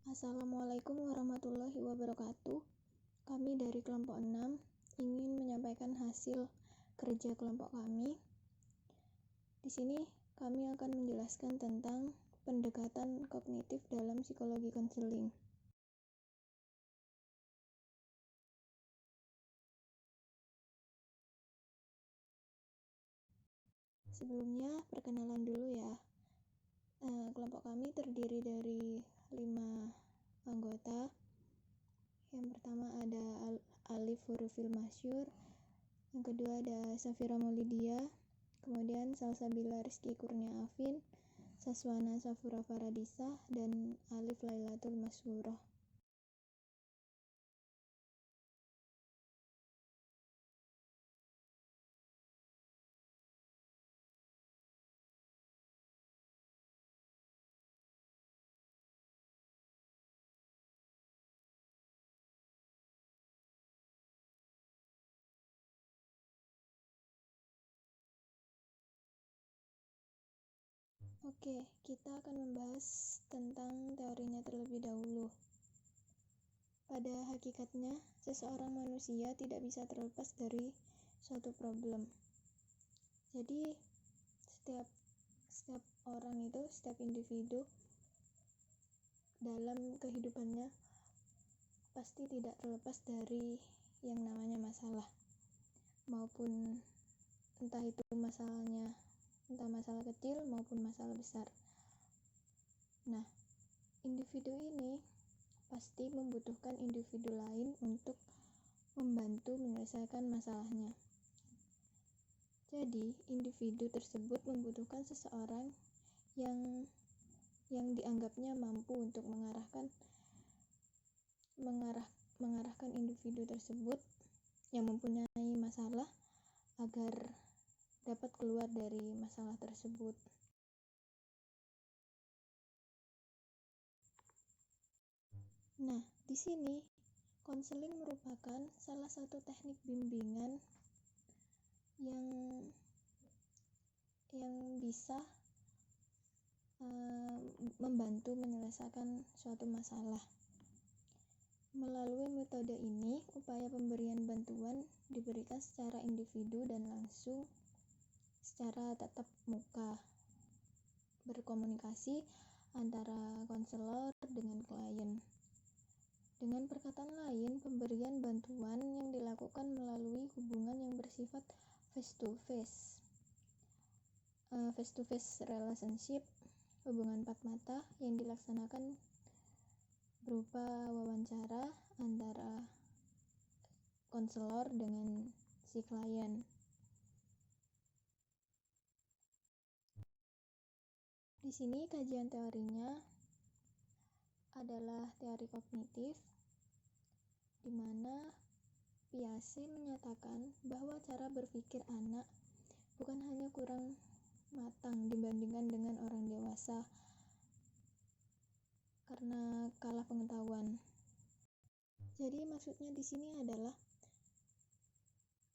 Assalamualaikum warahmatullahi wabarakatuh. Kami dari kelompok 6 ingin menyampaikan hasil kerja kelompok kami. Di sini kami akan menjelaskan tentang pendekatan kognitif dalam psikologi konseling. Sebelumnya perkenalan dulu ya. Kelompok kami terdiri dari 5 anggota. Yang pertama ada Alif Hurufil Masyur, yang kedua ada Safira Maulidia, kemudian Salsabila Rizky Kurnia Afin, Saswana Safura Faradisa, dan Alif Lailatul Maswurah. Oke, kita akan membahas tentang teorinya terlebih dahulu. Pada hakikatnya, seseorang manusia tidak bisa terlepas dari suatu problem. Jadi, setiap orang itu, setiap individu dalam kehidupannya pasti tidak terlepas dari yang namanya masalah, maupun entah itu entah masalah kecil maupun masalah besar. Nah, individu ini pasti membutuhkan individu lain untuk membantu menyelesaikan masalahnya. Jadi, individu tersebut membutuhkan seseorang yang dianggapnya mampu untuk mengarahkan individu tersebut yang mempunyai masalah agar dapat keluar dari masalah tersebut. Nah, di sini konseling merupakan salah satu teknik bimbingan yang bisa membantu menyelesaikan suatu masalah. Melalui metode ini, upaya pemberian bantuan diberikan secara individu dan langsung secara tatap muka, berkomunikasi antara konselor dengan klien. Dengan perkataan lain, pemberian bantuan yang dilakukan melalui hubungan yang bersifat face-to-face relationship, hubungan empat mata yang dilaksanakan berupa wawancara antara konselor dengan si klien. Di sini kajian teorinya adalah teori kognitif, di mana Piaget menyatakan bahwa cara berpikir anak bukan hanya kurang matang dibandingkan dengan orang dewasa karena kalah pengetahuan. Jadi maksudnya di sini adalah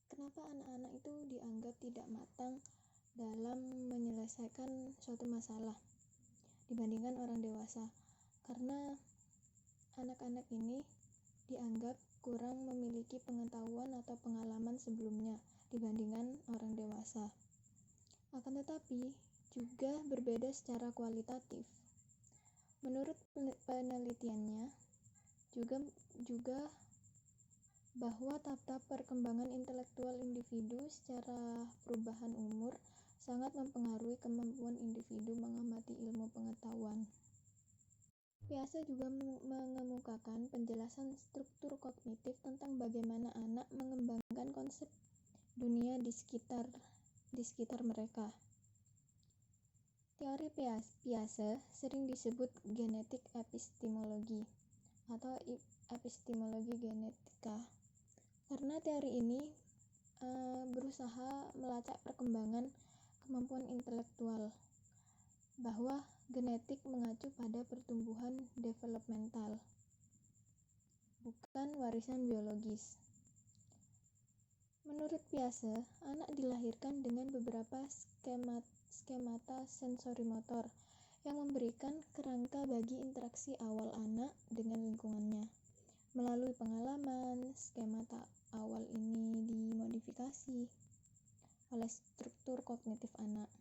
kenapa anak-anak itu dianggap tidak matang dalam menyelesaikan suatu masalah dibandingkan orang dewasa, karena anak-anak ini dianggap kurang memiliki pengetahuan atau pengalaman sebelumnya dibandingkan orang dewasa. Akan tetapi juga berbeda secara kualitatif. Menurut penelitiannya juga bahwa tahap perkembangan intelektual individu secara perubahan umur sangat mempengaruhi kemampuan individu mengamati ilmu pengetahuan. Piaget juga mengemukakan penjelasan struktur kognitif tentang bagaimana anak mengembangkan konsep dunia di sekitar mereka. Teori Piaget sering disebut genetik epistemologi atau epistemologi genetika, karena teori ini berusaha melacak perkembangan kemampuan intelektual, bahwa genetik mengacu pada pertumbuhan developmental, bukan warisan biologis. Menurut Piaget, anak dilahirkan dengan beberapa skemata sensorimotor yang memberikan kerangka bagi interaksi awal anak dengan lingkungannya. Melalui pengalaman, skema awal ini dimodifikasi oleh struktur kognitif anak.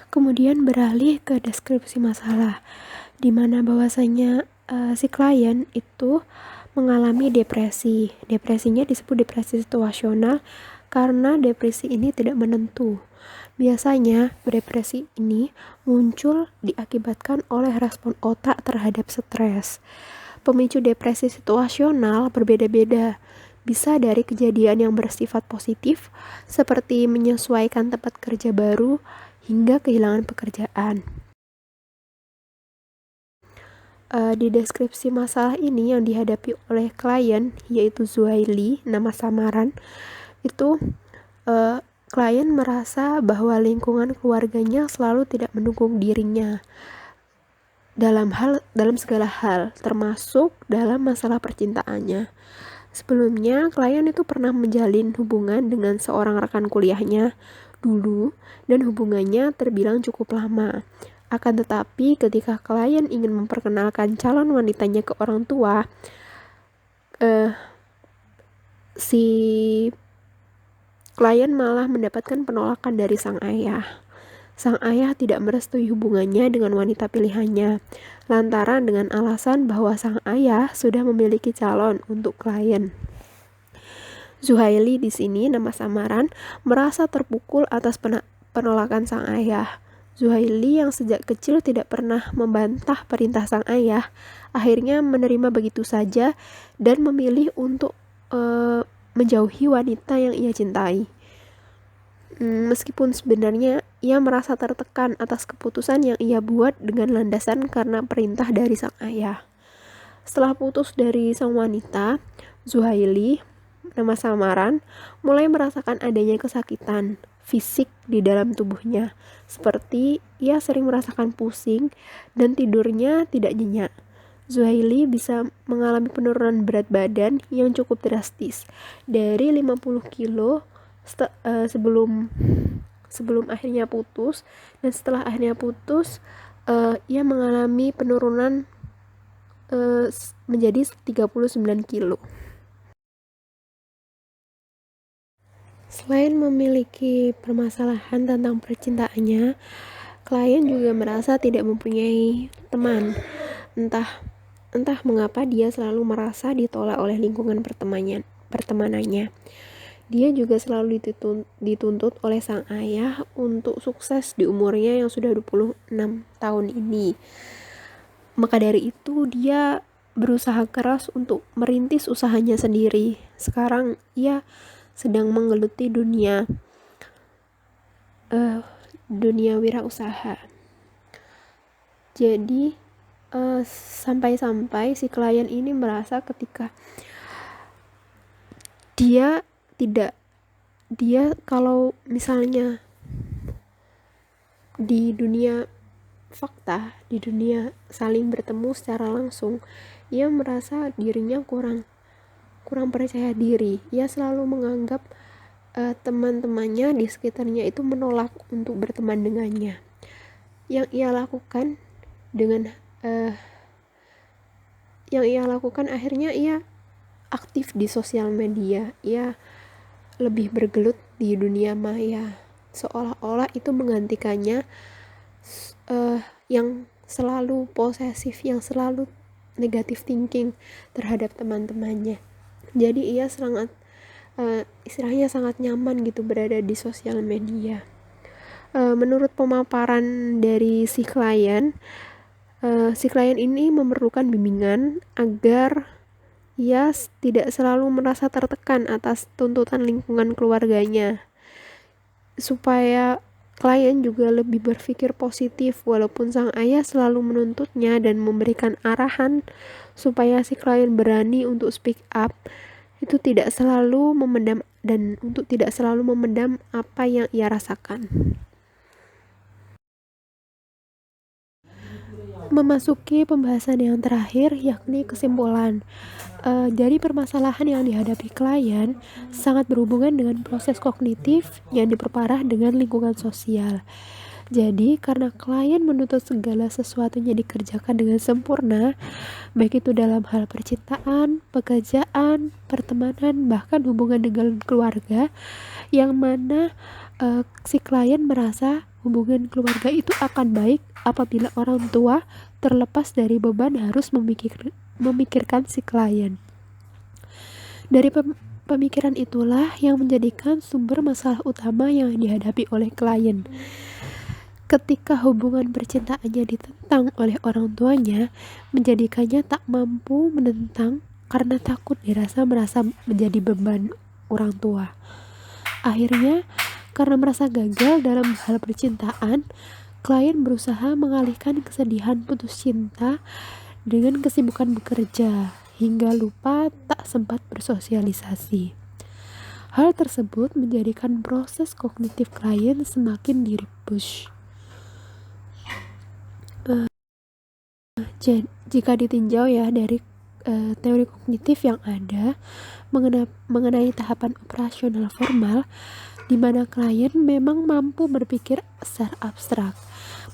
Kemudian beralih ke deskripsi masalah, di mana bahwasanya si klien itu mengalami depresi. Depresinya disebut depresi situasional karena depresi ini tidak menentu. Biasanya depresi ini muncul diakibatkan oleh respon otak terhadap stres. Pemicu depresi situasional berbeda-beda. Bisa dari kejadian yang bersifat positif, seperti menyesuaikan tempat kerja baru, hingga kehilangan pekerjaan. Di deskripsi masalah ini yang dihadapi oleh klien, yaitu Zuhaili, nama samaran, itu klien merasa bahwa lingkungan keluarganya selalu tidak mendukung dirinya dalam segala hal, termasuk dalam masalah percintaannya. Sebelumnya, klien itu pernah menjalin hubungan dengan seorang rekan kuliahnya dulu, dan hubungannya terbilang cukup lama. Akan tetapi, ketika klien ingin memperkenalkan calon wanitanya ke orang tua, si klien malah mendapatkan penolakan dari sang ayah. Sang ayah tidak merestui hubungannya dengan wanita pilihannya, lantaran dengan alasan bahwa sang ayah sudah memiliki calon untuk klien. Zuhaili di sini, nama samaran, merasa terpukul atas penolakan sang ayah. Zuhaili yang sejak kecil tidak pernah membantah perintah sang ayah, akhirnya menerima begitu saja dan memilih untuk menjauhi wanita yang ia cintai. Meskipun sebenarnya ia merasa tertekan atas keputusan yang ia buat dengan landasan karena perintah dari sang ayah. Setelah putus dari sang wanita, Zuhaili, nama samaran, mulai merasakan adanya kesakitan fisik di dalam tubuhnya, seperti ia sering merasakan pusing dan tidurnya tidak nyenyak. Zuhaili bisa mengalami penurunan berat badan yang cukup drastis, dari 50 kilo sebelum akhirnya putus, dan setelah akhirnya putus ia mengalami penurunan menjadi 39 kilo. Selain memiliki permasalahan tentang percintaannya, klien juga merasa tidak mempunyai teman. Entah mengapa dia selalu merasa ditolak oleh lingkungan pertemanannya. Dia juga selalu dituntut oleh sang ayah untuk sukses di umurnya yang sudah 26 tahun ini. Maka dari itu dia berusaha keras untuk merintis usahanya sendiri. Sekarang ia sedang menggeluti dunia wirausaha. Jadi sampai-sampai si klien ini merasa ketika dia kalau misalnya di dunia fakta, di dunia saling bertemu secara langsung, ia merasa dirinya kurang percaya diri. Ia selalu menganggap teman-temannya di sekitarnya itu menolak untuk berteman dengannya. Yang ia lakukan akhirnya ia aktif di sosial media. Ia lebih bergelut di dunia maya, seolah-olah itu menggantikannya yang selalu posesif, yang selalu negative thinking terhadap teman-temannya. Jadi ia istilahnya sangat nyaman gitu berada di sosial media. Menurut pemaparan dari si klien ini memerlukan bimbingan agar ia tidak selalu merasa tertekan atas tuntutan lingkungan keluarganya, supaya klien juga lebih berpikir positif walaupun sang ayah selalu menuntutnya dan memberikan arahan supaya si klien berani untuk speak up. Itu tidak selalu memendam apa yang ia rasakan. Memasuki pembahasan yang terakhir, yakni kesimpulan. Dari permasalahan yang dihadapi klien sangat berhubungan dengan proses kognitif yang diperparah dengan lingkungan sosial. Jadi, karena klien menuntut segala sesuatunya dikerjakan dengan sempurna, baik itu dalam hal percintaan, pekerjaan, pertemanan, bahkan hubungan dengan keluarga, yang mana si klien merasa hubungan keluarga itu akan baik apabila orang tua terlepas dari beban harus memikirkan si klien. Dari pemikiran itulah yang menjadikan sumber masalah utama yang dihadapi oleh klien. Ketika hubungan percintaannya ditentang oleh orang tuanya, menjadikannya tak mampu menentang karena takut merasa menjadi beban orang tua. Akhirnya, karena merasa gagal dalam hal percintaan, klien berusaha mengalihkan kesedihan putus cinta dengan kesibukan bekerja, hingga lupa tak sempat bersosialisasi. Hal tersebut menjadikan proses kognitif klien semakin dipush. Jika ditinjau ya dari teori kognitif yang ada mengenai tahapan operasional formal, di mana klien memang mampu berpikir secara abstrak,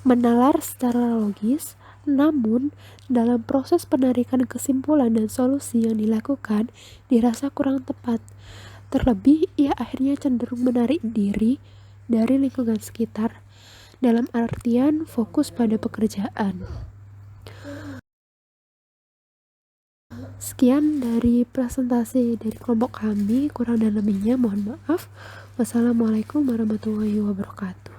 menalar secara logis, namun dalam proses penarikan kesimpulan dan solusi yang dilakukan dirasa kurang tepat. Terlebih, ia akhirnya cenderung menarik diri dari lingkungan sekitar, dalam artian fokus pada pekerjaan. Sekian dari presentasi dari kelompok kami, kurang dan lebihnya mohon maaf. Wassalamualaikum warahmatullahi wabarakatuh.